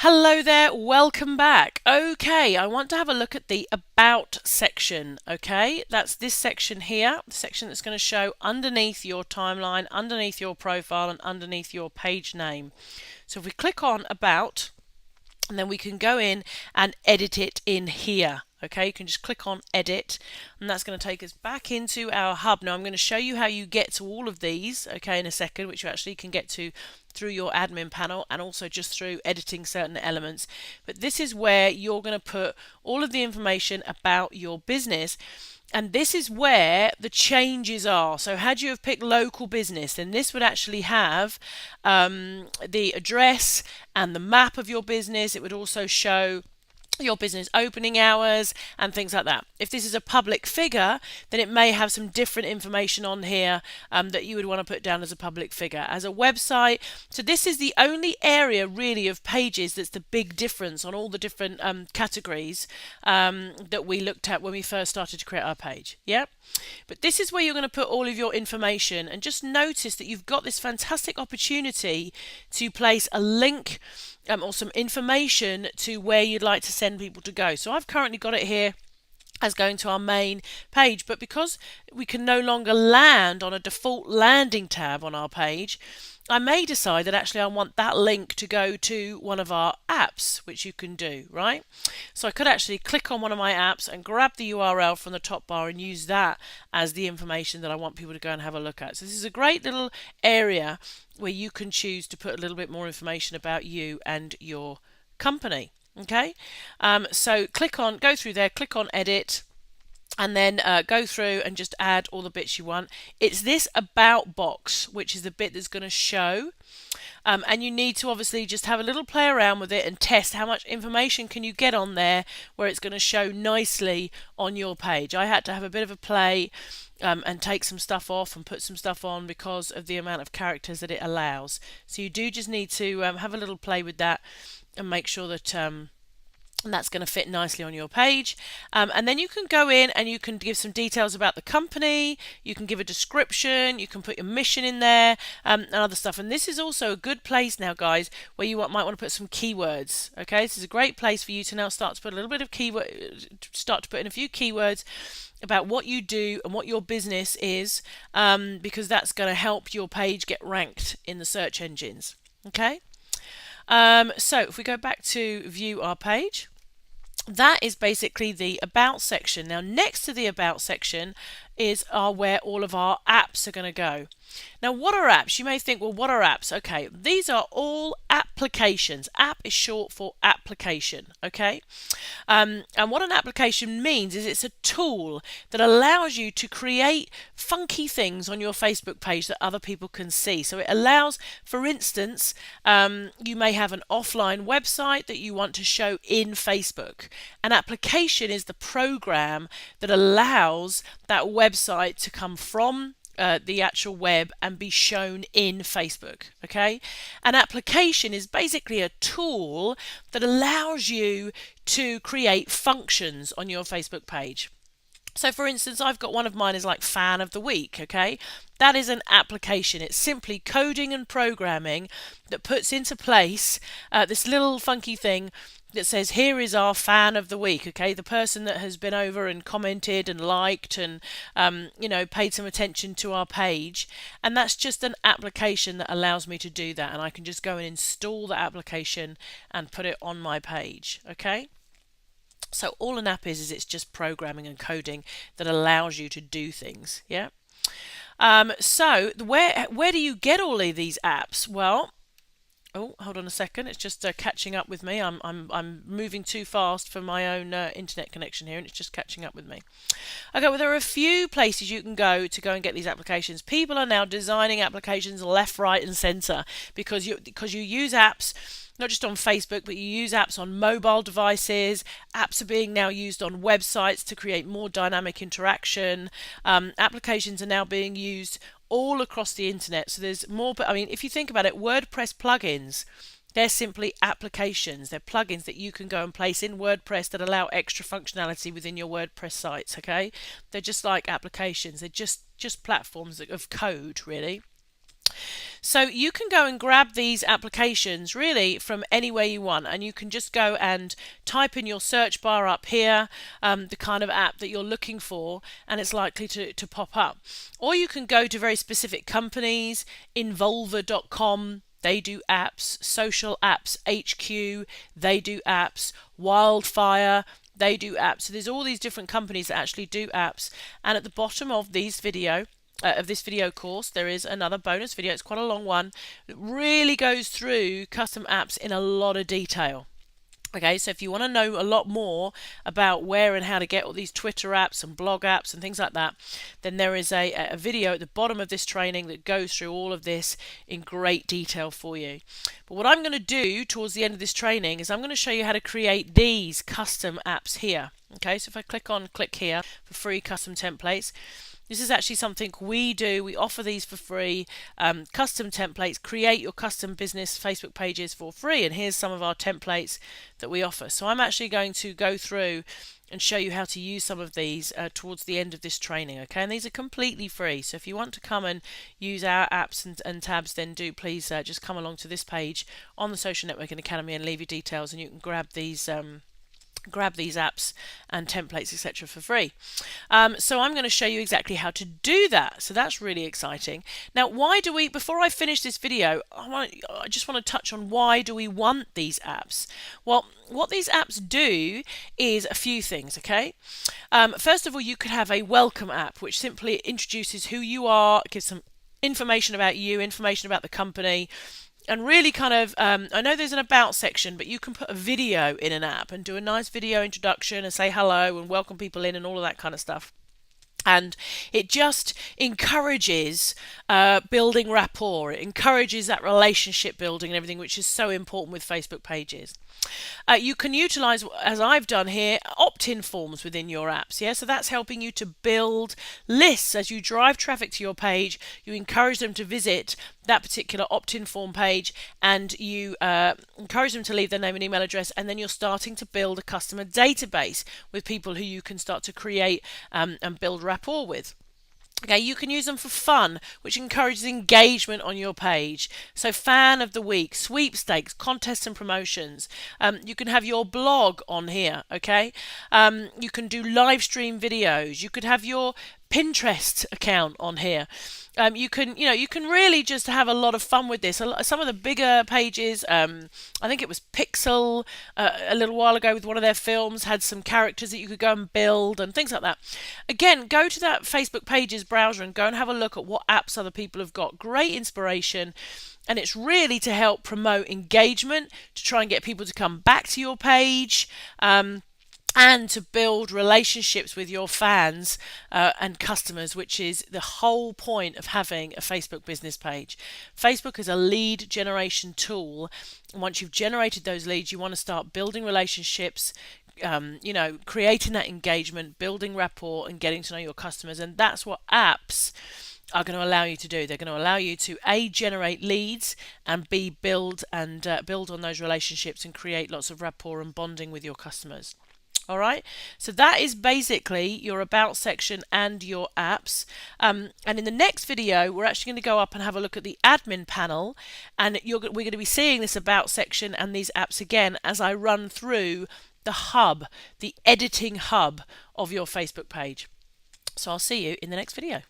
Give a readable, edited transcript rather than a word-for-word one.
Hello there, welcome back. Okay, I want to have a look at the About section. Okay, that's this section here, the section that's going to show underneath your timeline, underneath your profile, and underneath your page name. So if we click on About, and then we can go in and edit it in here. Okay, you can just click on edit, and that's going to take us back into our hub. Now I'm going to show you how you get to all of these, okay, in a second, which you actually can get to through your admin panel and also just through editing certain elements. But this is where you're going to put all of the information about your business. And this is where the changes are. So had you have picked local business, then this would actually have the address and the map of your business. It would also show your business opening hours and things like that. If this is a public figure, then it may have some different information on here that you would want to put down as a public figure. As a website, so this is the only area really of pages that's the big difference on all the different categories that we looked at when we first started to create our page. Yeah, but this is where you're going to put all of your information, and just notice that you've got this fantastic opportunity to place a link or some information to where you'd like to send people to go. So I've currently got it here as going to our main page, but because we can no longer land on a default landing tab on our page, I may decide that actually I want that link to go to one of our apps, which you can do, right? So I could actually click on one of my apps and grab the URL from the top bar and use that as the information that I want people to go and have a look at. So this is a great little area where you can choose to put a little bit more information about you and your company. Okay, so go through there, click on edit, and then go through and just add all the bits you want. It's this about box, which is the bit that's going to show. And you need to obviously just have a little play around with it and test how much information can you get on there where it's going to show nicely on your page. I had to have a bit of a play and take some stuff off and put some stuff on because of the amount of characters that it allows. So you do just need to have a little play with that and make sure that that's going to fit nicely on your page. And then you can go in and you can give some details about the company, you can give a description, you can put your mission in there, and other stuff. And this is also a good place now, guys, where you might want to put some keywords. Okay, this is a great place for you to now start to put a little bit of start to put in a few keywords about what you do and what your business is, because that's going to help your page get ranked in the search engines. Okay. So if we go back to view our page, that is basically the About section. Now next to the About section is where all of our apps are going to go. Now what are apps? You may think, well, what are apps? Okay, these are all applications. App is short for application, okay? And what an application means is it's a tool that allows you to create funky things on your Facebook page that other people can see. So it allows, for instance, you may have an offline website that you want to show in Facebook. An application is the program that allows that website to come from the actual web and be shown in Facebook. Okay, an application is basically a tool that allows you to create functions on your Facebook page. So for instance, I've got one of mine is like fan of the week. Okay, that is an application. It's simply coding and programming that puts into place this little funky thing that says, here is our fan of the week. Okay, the person that has been over and commented and liked and paid some attention to our page. And that's just an application that allows me to do that, and I can just go and install the application and put it on my page. Okay, so all an app is it's just programming and coding that allows you to do things. Yeah. So where do you get all of these apps? Well, oh, hold on a second. It's just catching up with me. I'm moving too fast for my own internet connection here, and it's just catching up with me. Okay, well, there are a few places you can go and get these applications. People are now designing applications left, right, and centre because you use apps not just on Facebook, but you use apps on mobile devices. Apps are being now used on websites to create more dynamic interaction. Applications are now being used all across the internet. So there's more, but I mean, if you think about it, WordPress plugins, they're simply applications. They're plugins that you can go and place in WordPress that allow extra functionality within your WordPress sites. Okay, they're just like applications. They're just platforms of code, really. So you can go and grab these applications really from anywhere you want, and you can just go and type in your search bar up here the kind of app that you're looking for, and it's likely to pop up. Or you can go to very specific companies, Involver.com. They do apps. Social Apps HQ, they do apps. Wildfire, they do apps. So there's all these different companies that actually do apps. And at the bottom of this video course, there is another bonus video. It's quite a long one. It really goes through custom apps in a lot of detail. Okay, so if you want to know a lot more about where and how to get all these Twitter apps and blog apps and things like that, then there is a video at the bottom of this training that goes through all of this in great detail for you. But what I'm going to do towards the end of this training is I'm going to show you how to create these custom apps here. Okay, so if I click here for free custom templates, this is actually something we do. We offer these for free, custom templates. Create your custom business Facebook pages for free, and here's some of our templates that we offer. So I'm actually going to go through and show you how to use some of these towards the end of this training. Okay, and these are completely free. So if you want to come and use our apps and tabs, then do please just come along to this page on the Social Networking Academy and leave your details, and you can grab these apps and templates, etc. for free. So I'm going to show you exactly how to do that. So that's really exciting. Now, before I finish this video, I just want to touch on why do we want these apps? Well, what these apps do is a few things, okay? First of all, you could have a welcome app, which simply introduces who you are, gives some information about you, information about the company, and really kind of, I know there's an about section, but you can put a video in an app and do a nice video introduction and say hello and welcome people in and all of that kind of stuff. And it just encourages building rapport. It encourages that relationship building and everything, which is so important with Facebook pages. You can utilize, as I've done here, opt-in forms within your apps. Yeah, so that's helping you to build lists. As you drive traffic to your page, you encourage them to visit that particular opt-in form page, and you encourage them to leave their name and email address, and then you're starting to build a customer database with people who you can start to create and build rapport with. Okay, you can use them for fun, which encourages engagement on your page. So fan of the week, sweepstakes, contests and promotions. You can have your blog on here, okay? You can do live stream videos. You could have your Pinterest account on here. You can really just have a lot of fun with this. Some of the bigger pages, I think it was Pixel a little while ago with one of their films, had some characters that you could go and build and things like that. Again, go to that Facebook pages browser and go and have a look at what apps other people have got. Great inspiration. And it's really to help promote engagement, to try and get people to come back to your page. And to build relationships with your fans and customers, which is the whole point of having a Facebook business page. Facebook is a lead generation tool, and once you've generated those leads, you want to start building relationships, creating that engagement, building rapport, and getting to know your customers. And that's what apps are going to allow you to do. They're going to allow you to A, generate leads, and B, build on those relationships and create lots of rapport and bonding with your customers. All right, so that is basically your about section and your apps. And in the next video, we're actually going to go up and have a look at the admin panel, and we're going to be seeing this about section and these apps again as I run through the hub, the editing hub of your Facebook page. So I'll see you in the next video.